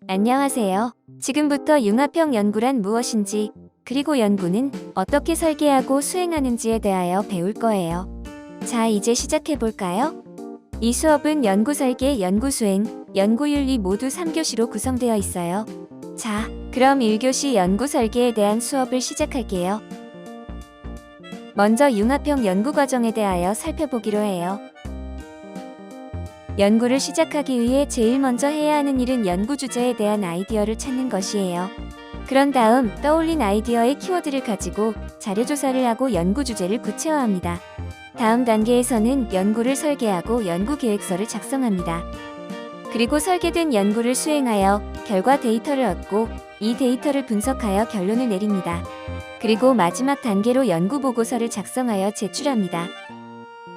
안녕하세요. 지금부터 융합형 연구란 무엇인지, 그리고 연구는 어떻게 설계하고 수행하는지에 대하여 배울 거예요. 자, 이제 시작해볼까요? 이 수업은 연구 설계, 연구 수행, 연구 윤리 모두 3교시로 구성되어 있어요. 자, 그럼 1교시 연구 설계에 대한 수업을 시작할게요. 먼저 융합형 연구 과정에 대하여 살펴보기로 해요. 연구를 시작하기 위해 제일 먼저 해야 하는 일은 연구 주제에 대한 아이디어를 찾는 것이에요. 그런 다음 떠올린 아이디어의 키워드를 가지고 자료 조사를 하고 연구 주제를 구체화합니다. 다음 단계에서는 연구를 설계하고 연구 계획서를 작성합니다. 그리고 설계된 연구를 수행하여 결과 데이터를 얻고 이 데이터를 분석하여 결론을 내립니다. 그리고 마지막 단계로 연구 보고서를 작성하여 제출합니다.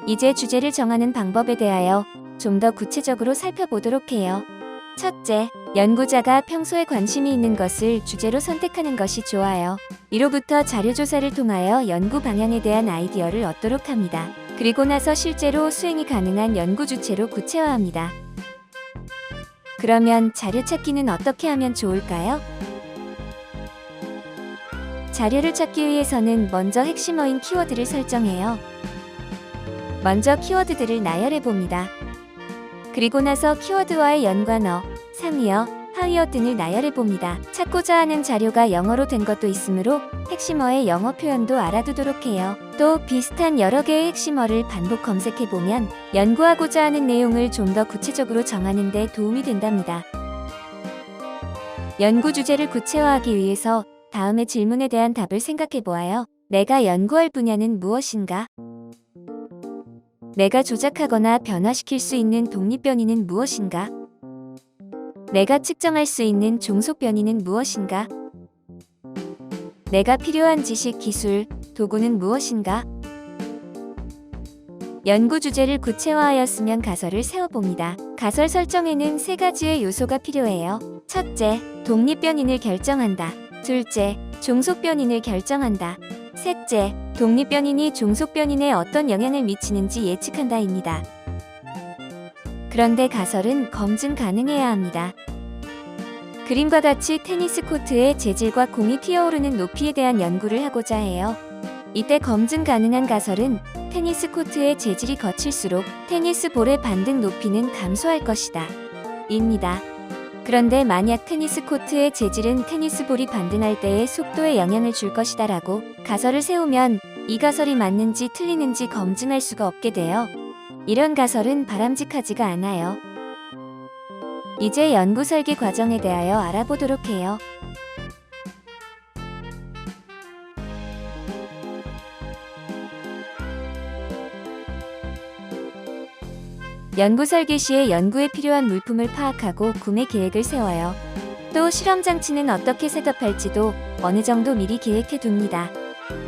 이제 주제를 정하는 방법에 대하여 좀 더 구체적으로 살펴보도록 해요. 첫째, 연구자가 평소에 관심이 있는 것을 주제로 선택하는 것이 좋아요. 이로부터 자료 조사를 통하여 연구 방향에 대한 아이디어를 얻도록 합니다. 그리고 나서 실제로 수행이 가능한 연구 주체로 구체화합니다. 그러면 자료 찾기는 어떻게 하면 좋을까요? 자료를 찾기 위해서는 먼저 핵심어인 키워드를 설정해요. 먼저 키워드들을 나열해 봅니다. 그리고 나서 키워드와의 연관어, 상위어, 하위어 등을 나열해 봅니다. 찾고자 하는 자료가 영어로 된 것도 있으므로 핵심어의 영어 표현도 알아두도록 해요. 또 비슷한 여러 개의 핵심어를 반복 검색해 보면 연구하고자 하는 내용을 좀 더 구체적으로 정하는 데 도움이 된답니다. 연구 주제를 구체화하기 위해서 다음의 질문에 대한 답을 생각해 보아요. 내가 연구할 분야는 무엇인가? 내가 조작하거나 변화시킬 수 있는 독립 변이는 무엇인가? 내가 측정할 수 있는 종속 변이는 무엇인가? 내가 필요한 지식, 기술, 도구는 무엇인가? 연구 주제를 구체화하였으면 가설을 세워봅니다. 가설 설정에는 세 가지의 요소가 필요해요. 첫째, 독립 변인을 결정한다. 둘째, 종속 변인을 결정한다. 셋째, 독립 변인이 종속 변인에 어떤 영향을 미치는지 예측한다입니다. 그런데 가설은 검증 가능해야 합니다. 그림과 같이 테니스 코트의 재질과 공이 튀어오르는 높이에 대한 연구를 하고자 해요. 이때 검증 가능한 가설은 테니스 코트의 재질이 거칠수록 테니스 볼의 반등 높이는 감소할 것이다. 입니다. 그런데 만약 테니스 코트의 재질은 테니스 볼이 반등할 때의 속도에 영향을 줄 것이다 라고 가설을 세우면 이 가설이 맞는지 틀리는지 검증할 수가 없게 돼요. 이런 가설은 바람직하지가 않아요. 이제 연구 설계 과정에 대하여 알아보도록 해요. 연구 설계 시에 연구에 필요한 물품을 파악하고 구매 계획을 세워요. 또 실험 장치는 어떻게 셋업할지도 어느 정도 미리 계획해 둡니다.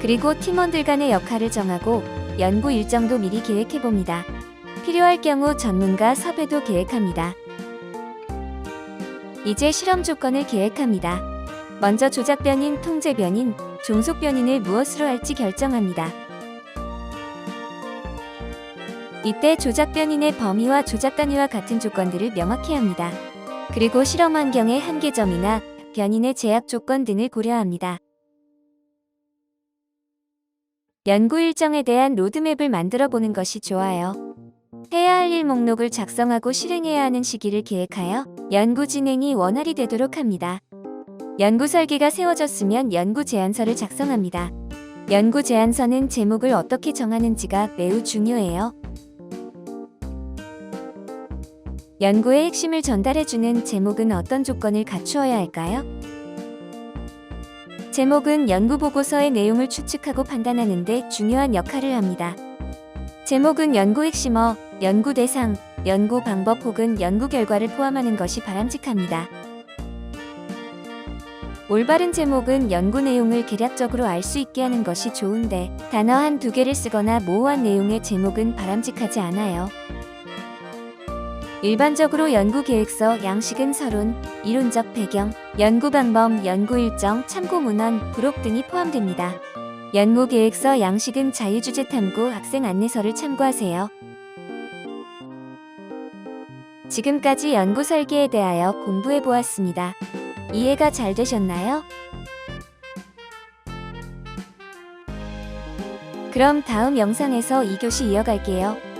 그리고 팀원들 간의 역할을 정하고 연구 일정도 미리 계획해 봅니다. 필요할 경우 전문가 섭외도 계획합니다. 이제 실험 조건을 계획합니다. 먼저 조작 변인, 통제 변인, 종속 변인을 무엇으로 할지 결정합니다. 이때 조작 변인의 범위와 조작 단위와 같은 조건들을 명확히 합니다. 그리고 실험 환경의 한계점이나 변인의 제약 조건 등을 고려합니다. 연구 일정에 대한 로드맵을 만들어 보는 것이 좋아요. 해야 할 일 목록을 작성하고 실행해야 하는 시기를 계획하여 연구 진행이 원활히 되도록 합니다. 연구 설계가 세워졌으면 연구 제안서를 작성합니다. 연구 제안서는 제목을 어떻게 정하는지가 매우 중요해요. 연구의 핵심을 전달해주는 제목은 어떤 조건을 갖추어야 할까요? 제목은 연구 보고서의 내용을 추측하고 판단하는 데 중요한 역할을 합니다. 제목은 연구 핵심어, 연구 대상, 연구 방법 혹은 연구 결과를 포함하는 것이 바람직합니다. 올바른 제목은 연구 내용을 개략적으로 알 수 있게 하는 것이 좋은데 단어 한두 개를 쓰거나 모호한 내용의 제목은 바람직하지 않아요. 일반적으로 연구 계획서, 양식은 서론, 이론적 배경, 연구 방법, 연구 일정, 참고 문헌, 부록 등이 포함됩니다. 연모 계획서 양식은 자유주제 탐구 학생 안내서를 참고하세요. 지금까지 연구 설계에 대하여 공부해 보았습니다. 이해가 잘 되셨나요? 그럼 다음 영상에서 2교시 이어갈게요.